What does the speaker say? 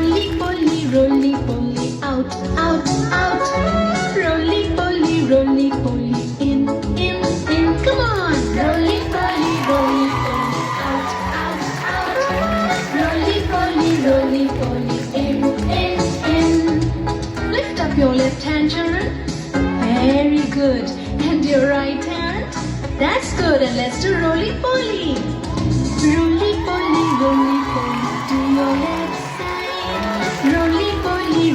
roly poly, out, out, out. Roly poly, in, in. Come on, roly poly, out, out, out. Roly poly, in. Lift up your left hand, children. Very good. And your right hand. That's good. And let's do roly poly. Roly poly, to your left side. Roly poly,